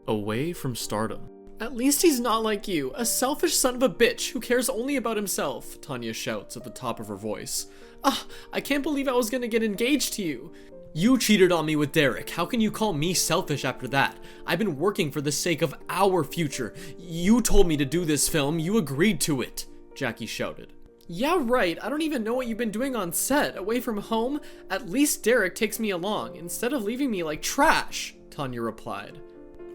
Away from stardom. At least he's not like you, a selfish son of a bitch who cares only about himself, Tanya shouts at the top of her voice. I can't believe I was gonna get engaged to you. You cheated on me with Derek. How can you call me selfish after that? I've been working for the sake of our future. You told me to do this film. You agreed to it, Jackie shouted. Yeah, right. I don't even know what you've been doing on set. Away from home? At least Derek takes me along, instead of leaving me like trash, Tanya replied.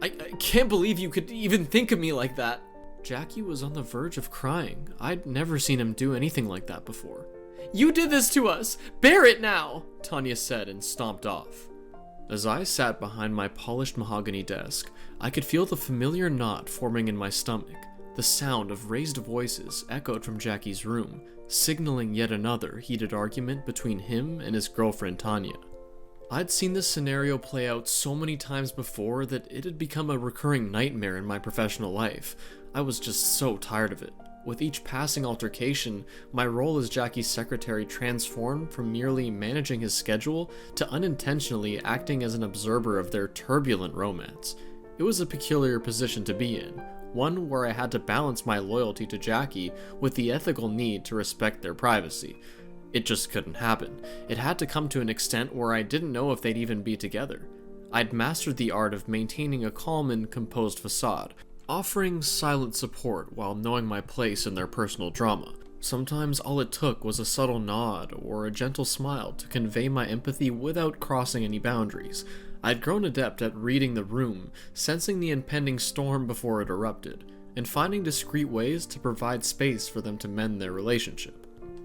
I can't believe you could even think of me like that. Jackie was on the verge of crying. I'd never seen him do anything like that before. You did this to us! Bear it now! Tanya said and stomped off. As I sat behind my polished mahogany desk, I could feel the familiar knot forming in my stomach. The sound of raised voices echoed from Jackie's room, signaling yet another heated argument between him and his girlfriend Tanya. I'd seen this scenario play out so many times before that it had become a recurring nightmare in my professional life. I was just so tired of it. With each passing altercation, my role as Jackie's secretary transformed from merely managing his schedule to unintentionally acting as an observer of their turbulent romance. It was a peculiar position to be in, one where I had to balance my loyalty to Jackie with the ethical need to respect their privacy. It just couldn't happen. It had to come to an extent where I didn't know if they'd even be together. I'd mastered the art of maintaining a calm and composed facade, offering silent support while knowing my place in their personal drama. Sometimes all it took was a subtle nod or a gentle smile to convey my empathy without crossing any boundaries. I'd grown adept at reading the room, sensing the impending storm before it erupted, and finding discreet ways to provide space for them to mend their relationship.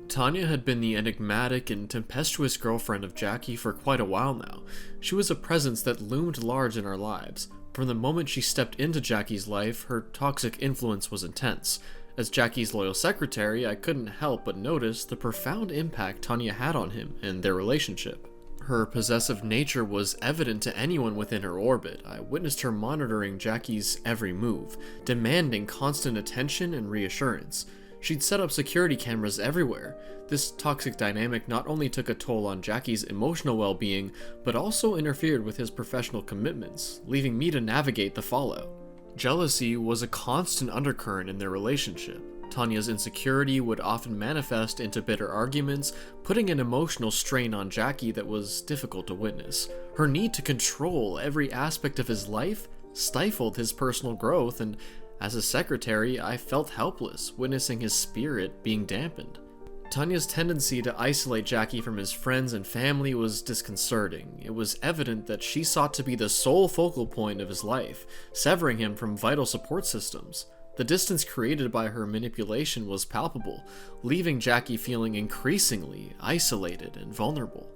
Tanya had been the enigmatic and tempestuous girlfriend of Jackie for quite a while now. She was a presence that loomed large in our lives. From the moment she stepped into Jackie's life, her toxic influence was intense. As Jackie's loyal secretary, I couldn't help but notice the profound impact Tanya had on him and their relationship. Her possessive nature was evident to anyone within her orbit. I witnessed her monitoring Jackie's every move, demanding constant attention and reassurance. She'd set up security cameras everywhere. This toxic dynamic not only took a toll on Jackie's emotional well-being, but also interfered with his professional commitments, leaving me to navigate the fallout. Jealousy was a constant undercurrent in their relationship. Tanya's insecurity would often manifest into bitter arguments, putting an emotional strain on Jackie that was difficult to witness. Her need to control every aspect of his life stifled his personal growth, and as a secretary, I felt helpless, witnessing his spirit being dampened. Tanya's tendency to isolate Jackie from his friends and family was disconcerting. It was evident that she sought to be the sole focal point of his life, severing him from vital support systems. The distance created by her manipulation was palpable, leaving Jackie feeling increasingly isolated and vulnerable.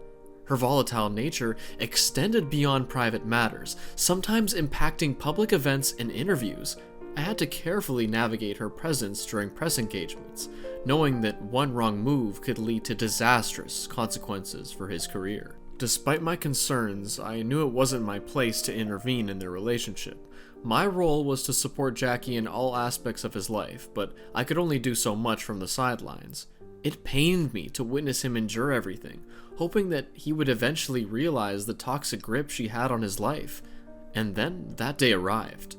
Her volatile nature extended beyond private matters, sometimes impacting public events and interviews. I had to carefully navigate her presence during press engagements, knowing that one wrong move could lead to disastrous consequences for his career. Despite my concerns, I knew it wasn't my place to intervene in their relationship. My role was to support Jackie in all aspects of his life, but I could only do so much from the sidelines. It pained me to witness him endure everything, hoping that he would eventually realize the toxic grip she had on his life. And then that day arrived.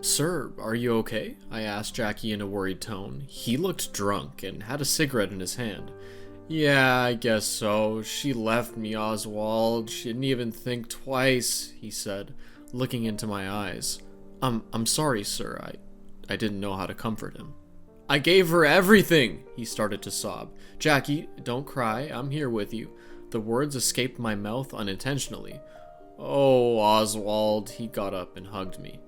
"Sir, are you okay?" I asked Jackie in a worried tone. He looked drunk and had a cigarette in his hand. "Yeah, I guess so. She left me, Oswald. She didn't even think twice," he said, looking into my eyes. I'm sorry, sir. I didn't know how to comfort him." "I gave her everything," he started to sob. "Jackie, don't cry. I'm here with you." The words escaped my mouth unintentionally. "Oh, Oswald," he got up and hugged me.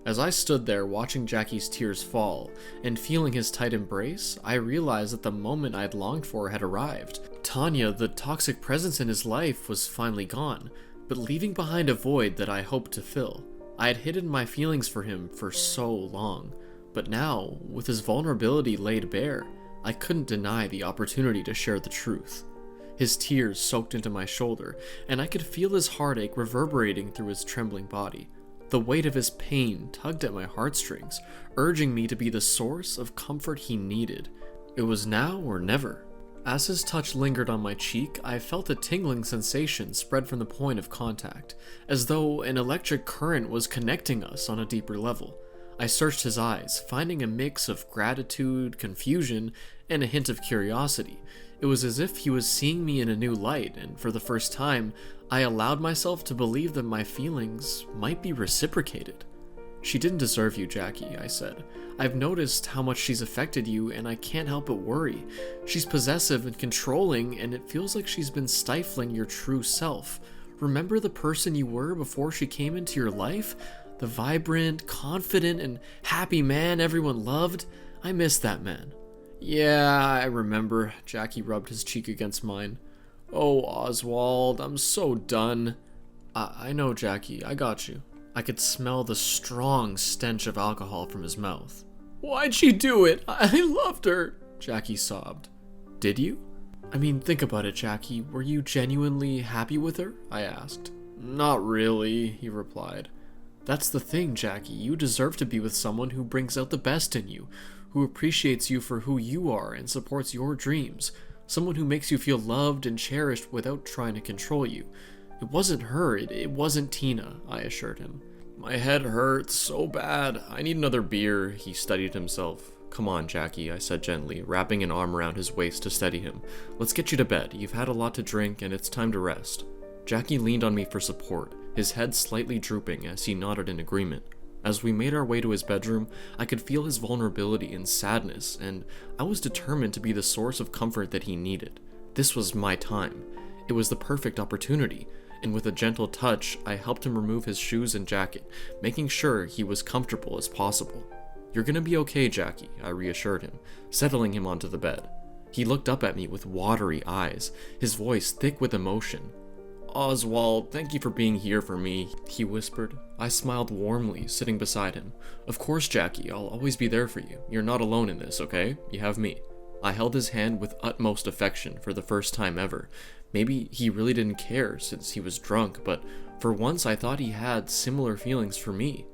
As I stood there watching Jackie's tears fall and feeling his tight embrace, I realized that the moment I'd longed for had arrived. Tanya, the toxic presence in his life, was finally gone, but leaving behind a void that I hoped to fill. I had hidden my feelings for him for so long, but now, with his vulnerability laid bare, I couldn't deny the opportunity to share the truth. His tears soaked into my shoulder, and I could feel his heartache reverberating through his trembling body. The weight of his pain tugged at my heartstrings, urging me to be the source of comfort he needed. It was now or never. As his touch lingered on my cheek, I felt a tingling sensation spread from the point of contact, as though an electric current was connecting us on a deeper level. I searched his eyes, finding a mix of gratitude, confusion, and a hint of curiosity. It was as if he was seeing me in a new light, and for the first time, I allowed myself to believe that my feelings might be reciprocated. "She didn't deserve you, Jackie," I said. "I've noticed how much she's affected you, and I can't help but worry. She's possessive and controlling, and it feels like she's been stifling your true self. Remember the person you were before she came into your life? The vibrant, confident, and happy man everyone loved? I miss that man." "Yeah, I remember." Jackie rubbed his cheek against mine. "Oh, Oswald, I'm so done." I know, Jackie, I got you." I could smell the strong stench of alcohol from his mouth. "Why'd she do it? I loved her," Jackie sobbed. "Did you? I mean, think about it, Jackie. Were you genuinely happy with her?" I asked. "Not really," he replied. "That's the thing, Jackie. You deserve to be with someone who brings out the best in you, who appreciates you for who you are and supports your dreams. Someone who makes you feel loved and cherished without trying to control you. It wasn't her, it wasn't Tina," I assured him. "My head hurts so bad. I need another beer." He steadied himself. "Come on, Jackie," I said gently, wrapping an arm around his waist to steady him. "Let's get you to bed. You've had a lot to drink, and it's time to rest." Jackie leaned on me for support, his head slightly drooping as he nodded in agreement. As we made our way to his bedroom, I could feel his vulnerability and sadness, and I was determined to be the source of comfort that he needed. This was my time. It was the perfect opportunity, and with a gentle touch, I helped him remove his shoes and jacket, making sure he was comfortable as possible. "You're gonna be okay, Jackie," I reassured him, settling him onto the bed. He looked up at me with watery eyes, his voice thick with emotion. "Oswald, thank you for being here for me," he whispered. I smiled warmly, sitting beside him. "Of course, Jackie, I'll always be there for you. You're not alone in this, okay? You have me." I held his hand with utmost affection for the first time ever. Maybe he really didn't care since he was drunk, but for once I thought he had similar feelings for me.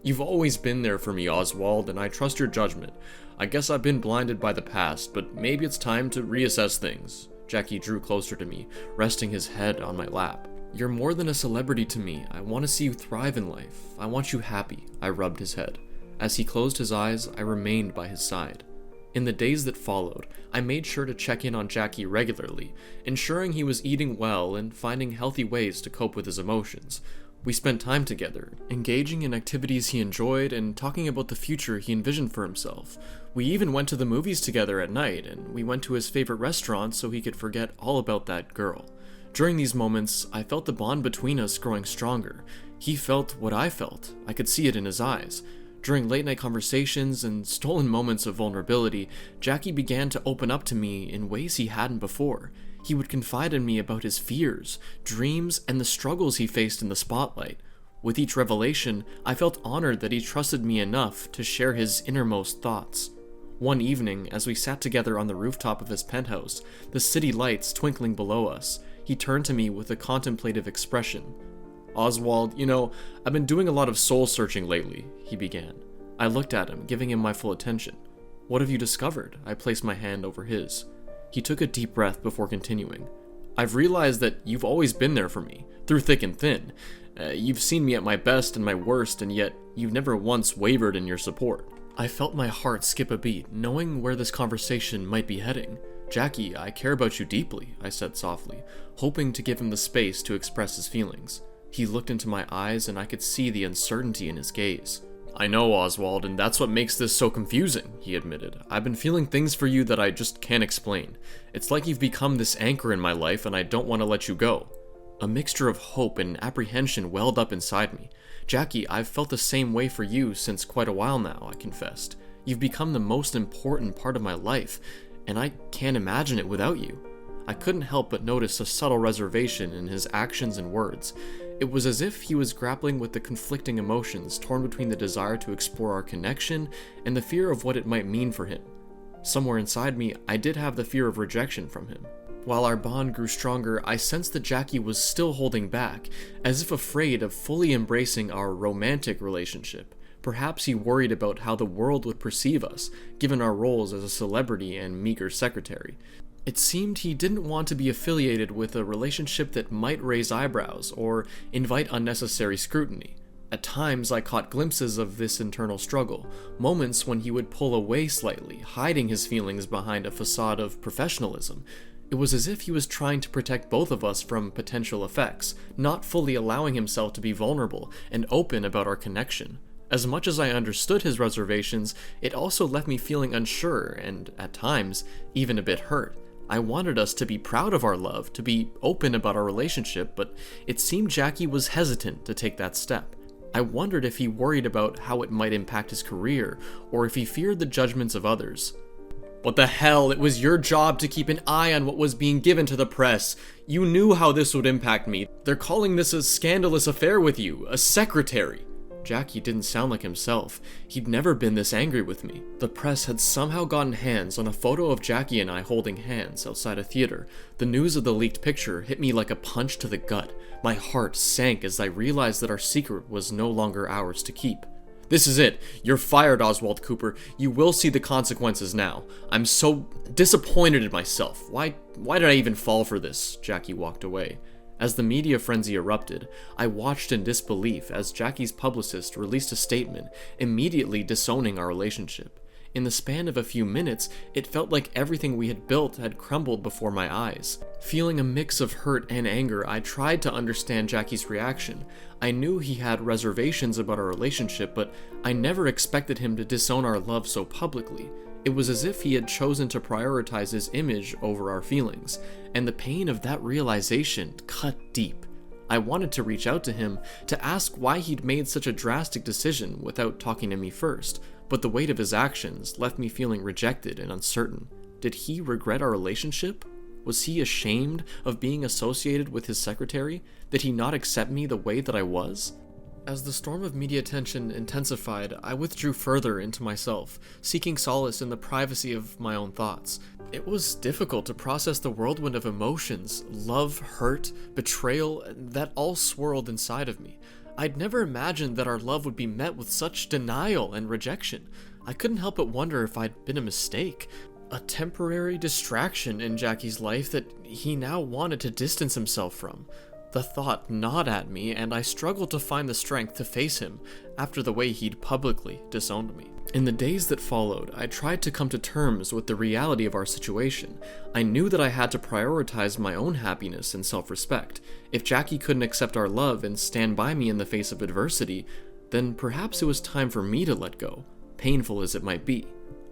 "You've always been there for me, Oswald, and I trust your judgment. I guess I've been blinded by the past, but maybe it's time to reassess things." Jackie drew closer to me, resting his head on my lap. "You're more than a celebrity to me. I want to see you thrive in life. I want you happy." I rubbed his head. As he closed his eyes, I remained by his side. In the days that followed, I made sure to check in on Jackie regularly, ensuring he was eating well and finding healthy ways to cope with his emotions. We spent time together, engaging in activities he enjoyed and talking about the future he envisioned for himself. We even went to the movies together at night, and we went to his favorite restaurant so he could forget all about that girl. During these moments, I felt the bond between us growing stronger. He felt what I felt. I could see it in his eyes. During late-night conversations and stolen moments of vulnerability, Jackie began to open up to me in ways he hadn't before. He would confide in me about his fears, dreams, and the struggles he faced in the spotlight. With each revelation, I felt honored that he trusted me enough to share his innermost thoughts. One evening, as we sat together on the rooftop of his penthouse, the city lights twinkling below us, he turned to me with a contemplative expression. "Oswald, I've been doing a lot of soul-searching lately," he began. I looked at him, giving him my full attention. "What have you discovered?" I placed my hand over his. He took a deep breath before continuing. "I've realized that you've always been there for me, through thick and thin. You've seen me at my best and my worst, and yet you've never once wavered in your support." I felt my heart skip a beat, knowing where this conversation might be heading. "Jackie, I care about you deeply," I said softly, hoping to give him the space to express his feelings. He looked into my eyes, and I could see the uncertainty in his gaze. "I know, Oswald, and that's what makes this so confusing," he admitted. "I've been feeling things for you that I just can't explain. It's like you've become this anchor in my life, and I don't want to let you go." A mixture of hope and apprehension welled up inside me. "Jackie, I've felt the same way for you since quite a while now," I confessed. "You've become the most important part of my life, and I can't imagine it without you." I couldn't help but notice a subtle reservation in his actions and words. It was as if he was grappling with the conflicting emotions torn between the desire to explore our connection and the fear of what it might mean for him. Somewhere inside me, I did have the fear of rejection from him. While our bond grew stronger, I sensed that Jackie was still holding back, as if afraid of fully embracing our romantic relationship. Perhaps he worried about how the world would perceive us, given our roles as a celebrity and meager secretary. It seemed he didn't want to be affiliated with a relationship that might raise eyebrows or invite unnecessary scrutiny. At times, I caught glimpses of this internal struggle, moments when he would pull away slightly, hiding his feelings behind a facade of professionalism. It was as if he was trying to protect both of us from potential effects, not fully allowing himself to be vulnerable and open about our connection. As much as I understood his reservations, it also left me feeling unsure and, at times, even a bit hurt. I wanted us to be proud of our love, to be open about our relationship, but it seemed Jackie was hesitant to take that step. I wondered if he worried about how it might impact his career, or if he feared the judgments of others. What the hell? It was your job to keep an eye on what was being given to the press. You knew how this would impact me. They're calling this a scandalous affair with you, a secretary. Jackie didn't sound like himself. He'd never been this angry with me. The press had somehow gotten hands on a photo of Jackie and I holding hands outside a theater. The news of the leaked picture hit me like a punch to the gut. My heart sank as I realized that our secret was no longer ours to keep. This is it. You're fired, Oswald Cooper. You will see the consequences now. I'm so disappointed in myself. Why did I even fall for this? Jackie walked away. As the media frenzy erupted, I watched in disbelief as Jackie's publicist released a statement, immediately disowning our relationship. In the span of a few minutes, it felt like everything we had built had crumbled before my eyes. Feeling a mix of hurt and anger, I tried to understand Jackie's reaction. I knew he had reservations about our relationship, but I never expected him to disown our love so publicly. It was as if he had chosen to prioritize his image over our feelings, and the pain of that realization cut deep. I wanted to reach out to him to ask why he'd made such a drastic decision without talking to me first, but the weight of his actions left me feeling rejected and uncertain. Did he regret our relationship? Was he ashamed of being associated with his secretary? Did he not accept me the way that I was? As the storm of media attention intensified, I withdrew further into myself, seeking solace in the privacy of my own thoughts. It was difficult to process the whirlwind of emotions, love, hurt, betrayal, that all swirled inside of me. I'd never imagined that our love would be met with such denial and rejection. I couldn't help but wonder if I'd been a mistake, a temporary distraction in Jackie's life that he now wanted to distance himself from. The thought gnawed at me, and I struggled to find the strength to face him after the way he'd publicly disowned me. In the days that followed, I tried to come to terms with the reality of our situation. I knew that I had to prioritize my own happiness and self-respect. If Jackie couldn't accept our love and stand by me in the face of adversity, then perhaps it was time for me to let go, painful as it might be.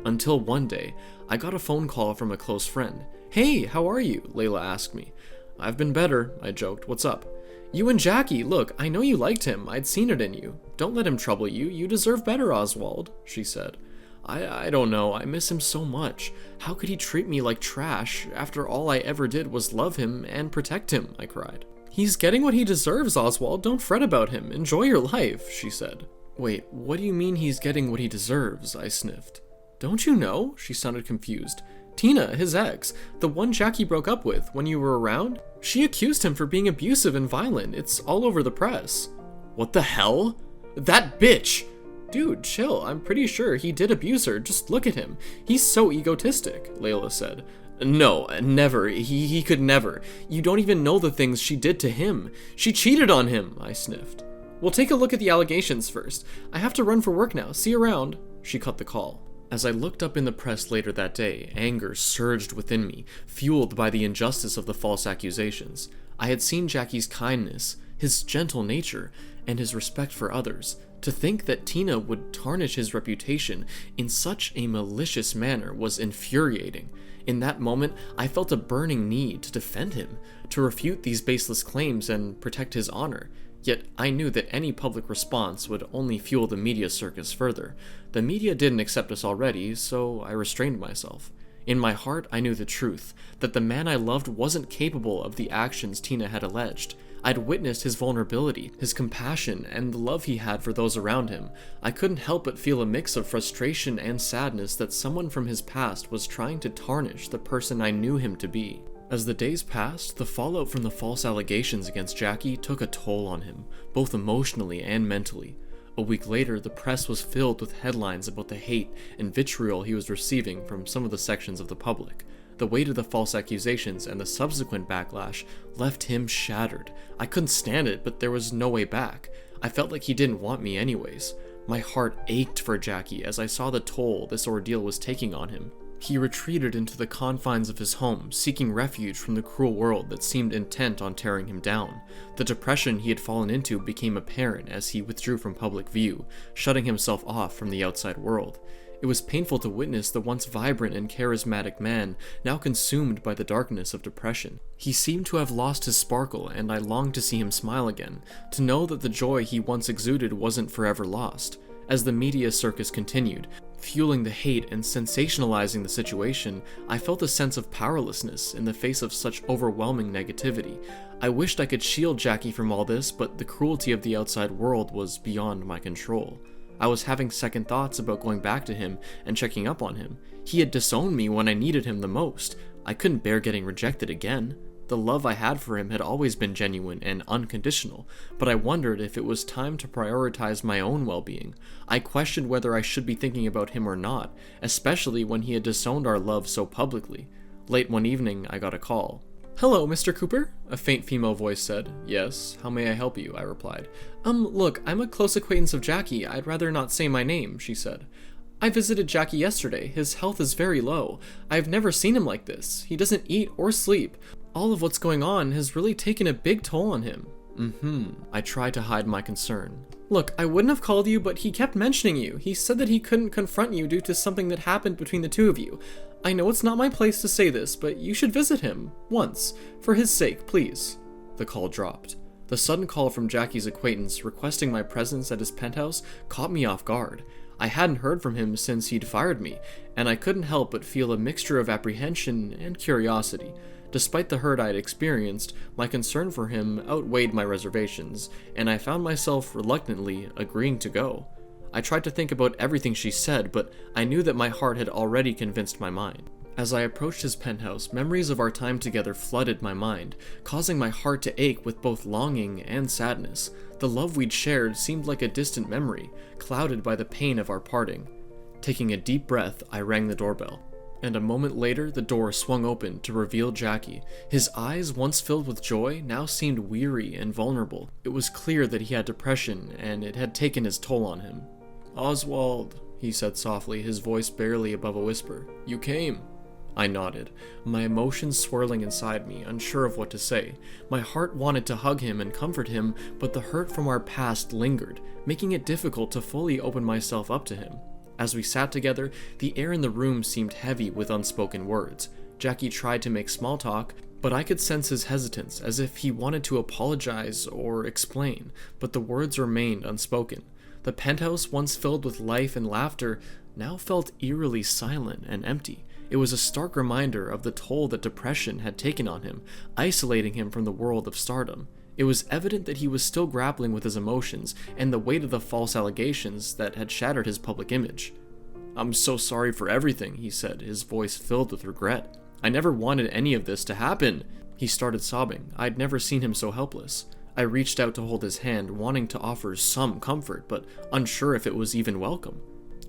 Until one day, I got a phone call from a close friend. "Hey, how are you?" Layla asked me. "I've been better," I joked. "What's up?" "You and Jackie, look, I know you liked him. I'd seen it in you. Don't let him trouble you. You deserve better, Oswald," she said. I don't know. I miss him so much. How could he treat me like trash after all I ever did was love him and protect him?" I cried. "He's getting what he deserves, Oswald. Don't fret about him. Enjoy your life," she said. "Wait, what do you mean he's getting what he deserves?" I sniffed. "Don't you know?" She sounded confused. "Tina, his ex, the one Jackie broke up with when you were around, she accused him for being abusive and violent. It's all over the press." "What the hell? That bitch!" "Dude, chill. I'm pretty sure he did abuse her. Just look at him. He's so egotistic," Layla said. "No, never. He could never. You don't even know the things she did to him. She cheated on him," I sniffed. "Well, take a look at the allegations first. I have to run for work now. See you around." She cut the call. As I looked up in the press later that day, anger surged within me, fueled by the injustice of the false accusations. I had seen Jackie's kindness, his gentle nature, and his respect for others. To think that Tina would tarnish his reputation in such a malicious manner was infuriating. In that moment, I felt a burning need to defend him, to refute these baseless claims and protect his honor. Yet I knew that any public response would only fuel the media circus further. The media didn't accept us already, so I restrained myself. In my heart, I knew the truth, that the man I loved wasn't capable of the actions Tina had alleged. I'd witnessed his vulnerability, his compassion, and the love he had for those around him. I couldn't help but feel a mix of frustration and sadness that someone from his past was trying to tarnish the person I knew him to be. As the days passed, the fallout from the false allegations against Jackie took a toll on him, both emotionally and mentally. A week later, the press was filled with headlines about the hate and vitriol he was receiving from some of the sections of the public. The weight of the false accusations and the subsequent backlash left him shattered. I couldn't stand it, but there was no way back. I felt like he didn't want me anyways. My heart ached for Jackie as I saw the toll this ordeal was taking on him. He retreated into the confines of his home, seeking refuge from the cruel world that seemed intent on tearing him down. The depression he had fallen into became apparent as he withdrew from public view, shutting himself off from the outside world. It was painful to witness the once vibrant and charismatic man now consumed by the darkness of depression. He seemed to have lost his sparkle, and I longed to see him smile again, to know that the joy he once exuded wasn't forever lost. As the media circus continued, fueling the hate and sensationalizing the situation, I felt a sense of powerlessness in the face of such overwhelming negativity. I wished I could shield Jackie from all this, but the cruelty of the outside world was beyond my control. I was having second thoughts about going back to him and checking up on him. He had disowned me when I needed him the most. I couldn't bear getting rejected again. The love I had for him had always been genuine and unconditional, but I wondered if it was time to prioritize my own well-being. I questioned whether I should be thinking about him or not, especially when he had disowned our love so publicly. Late one evening, I got a call. "Hello, Mr. Cooper?" a faint female voice said. "Yes, how may I help you?" I replied. Look, I'm a close acquaintance of Jackie. I'd rather not say my name," she said. "I visited Jackie yesterday. His health is very low. I've never seen him like this. He doesn't eat or sleep. All of what's going on has really taken a big toll on him." I tried to hide my concern. "Look, I wouldn't have called you, but he kept mentioning you. He said that he couldn't confront you due to something that happened between the two of you. I know it's not my place to say this, but you should visit him. Once. For his sake, please." The call dropped. The sudden call from Jackie's acquaintance requesting my presence at his penthouse caught me off guard. I hadn't heard from him since he'd fired me, and I couldn't help but feel a mixture of apprehension and curiosity. Despite the hurt I'd experienced, my concern for him outweighed my reservations, and I found myself reluctantly agreeing to go. I tried to think about everything she said, but I knew that my heart had already convinced my mind. As I approached his penthouse, memories of our time together flooded my mind, causing my heart to ache with both longing and sadness. The love we'd shared seemed like a distant memory, clouded by the pain of our parting. Taking a deep breath, I rang the doorbell, and a moment later the door swung open to reveal Jackie. His eyes, once filled with joy, now seemed weary and vulnerable. It was clear that he had depression, and it had taken its toll on him. "Oswald," he said softly, his voice barely above a whisper. "You came." I nodded, my emotions swirling inside me, unsure of what to say. My heart wanted to hug him and comfort him, but the hurt from our past lingered, making it difficult to fully open myself up to him. As we sat together, the air in the room seemed heavy with unspoken words. Jackie tried to make small talk, but I could sense his hesitance, as if he wanted to apologize or explain, but the words remained unspoken. The penthouse, once filled with life and laughter, now felt eerily silent and empty. It was a stark reminder of the toll that depression had taken on him, isolating him from the world of stardom. It was evident that he was still grappling with his emotions and the weight of the false allegations that had shattered his public image. "I'm so sorry for everything," he said, his voice filled with regret. "I never wanted any of this to happen." He started sobbing. I'd never seen him so helpless. I reached out to hold his hand, wanting to offer some comfort, but unsure if it was even welcome.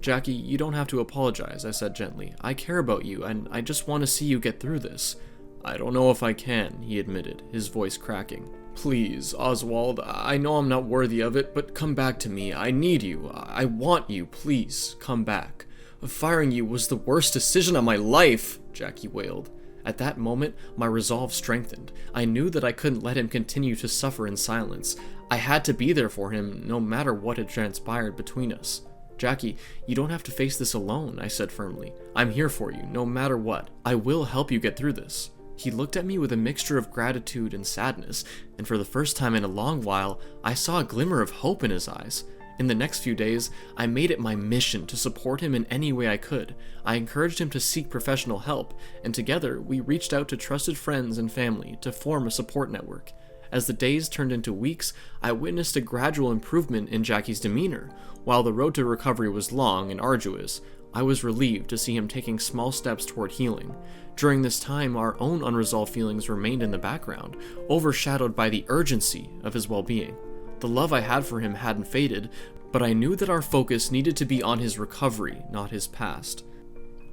"Jackie, you don't have to apologize," I said gently. "I care about you, and I just want to see you get through this." "I don't know if I can," he admitted, his voice cracking. "Please, Oswald, I know I'm not worthy of it, but come back to me. I need you. I want you. Please, come back. Firing you was the worst decision of my life," Jackie wailed. At that moment, my resolve strengthened. I knew that I couldn't let him continue to suffer in silence. I had to be there for him, no matter what had transpired between us. "Jackie, you don't have to face this alone," I said firmly. "I'm here for you, no matter what. I will help you get through this." He looked at me with a mixture of gratitude and sadness, and for the first time in a long while, I saw a glimmer of hope in his eyes. In the next few days, I made it my mission to support him in any way I could. I encouraged him to seek professional help, and together we reached out to trusted friends and family to form a support network. As the days turned into weeks, I witnessed a gradual improvement in Jackie's demeanor. While the road to recovery was long and arduous, I was relieved to see him taking small steps toward healing. During this time, our own unresolved feelings remained in the background, overshadowed by the urgency of his well-being. The love I had for him hadn't faded, but I knew that our focus needed to be on his recovery, not his past.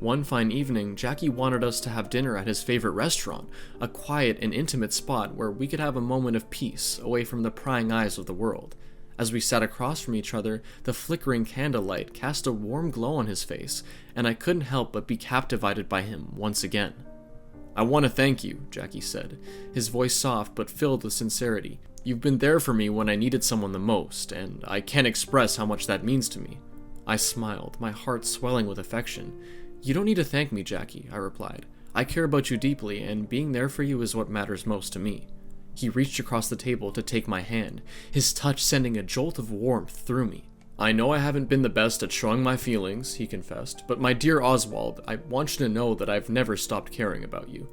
One fine evening, Jackie wanted us to have dinner at his favorite restaurant, a quiet and intimate spot where we could have a moment of peace away from the prying eyes of the world. As we sat across from each other, the flickering candlelight cast a warm glow on his face, and I couldn't help but be captivated by him once again. "I want to thank you," Jackie said, his voice soft but filled with sincerity. "You've been there for me when I needed someone the most, and I can't express how much that means to me." I smiled, my heart swelling with affection. "You don't need to thank me, Jackie," I replied. "I care about you deeply, and being there for you is what matters most to me." He reached across the table to take my hand, his touch sending a jolt of warmth through me. "I know I haven't been the best at showing my feelings," he confessed, "but my dear Oswald, I want you to know that I've never stopped caring about you."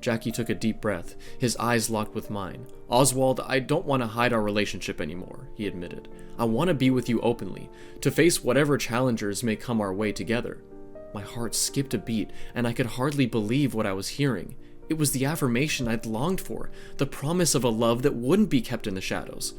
Jackie took a deep breath, his eyes locked with mine. "Oswald, I don't want to hide our relationship anymore," he admitted. "I want to be with you openly, to face whatever challenges may come our way together." My heart skipped a beat, and I could hardly believe what I was hearing. It was the affirmation I'd longed for, the promise of a love that wouldn't be kept in the shadows.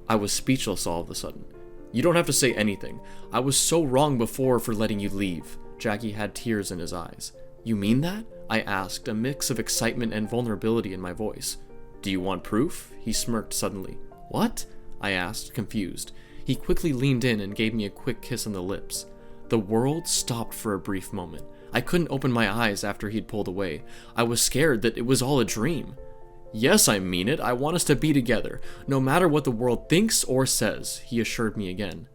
I was speechless all of a sudden. "You don't have to say anything. I was so wrong before for letting you leave." Jackie had tears in his eyes. "You mean that?" I asked, a mix of excitement and vulnerability in my voice. "Do you want proof?" He smirked suddenly. "What?" I asked, confused. He quickly leaned in and gave me a quick kiss on the lips. The world stopped for a brief moment. I couldn't open my eyes after he'd pulled away. I was scared that it was all a dream. "Yes, I mean it. I want us to be together, no matter what the world thinks or says," he assured me again.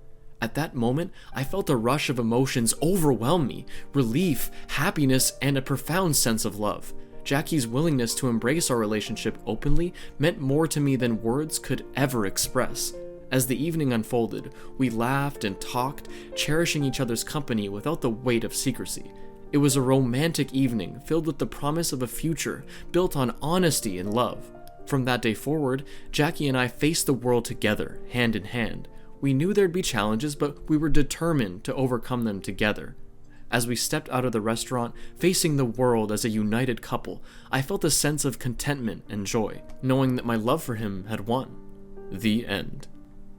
At that moment, I felt a rush of emotions overwhelm me, relief, happiness, and a profound sense of love. Jackie's willingness to embrace our relationship openly meant more to me than words could ever express. As the evening unfolded, we laughed and talked, cherishing each other's company without the weight of secrecy. It was a romantic evening filled with the promise of a future built on honesty and love. From that day forward, Jackie and I faced the world together, hand in hand. We knew there'd be challenges, but we were determined to overcome them together. As we stepped out of the restaurant, facing the world as a united couple, I felt a sense of contentment and joy, knowing that my love for him had won. The end.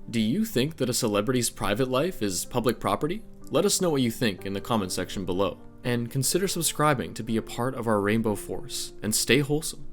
Do you think that a celebrity's private life is public property? Let us know what you think in the comment section below. And consider subscribing to be a part of our rainbow force, and stay wholesome.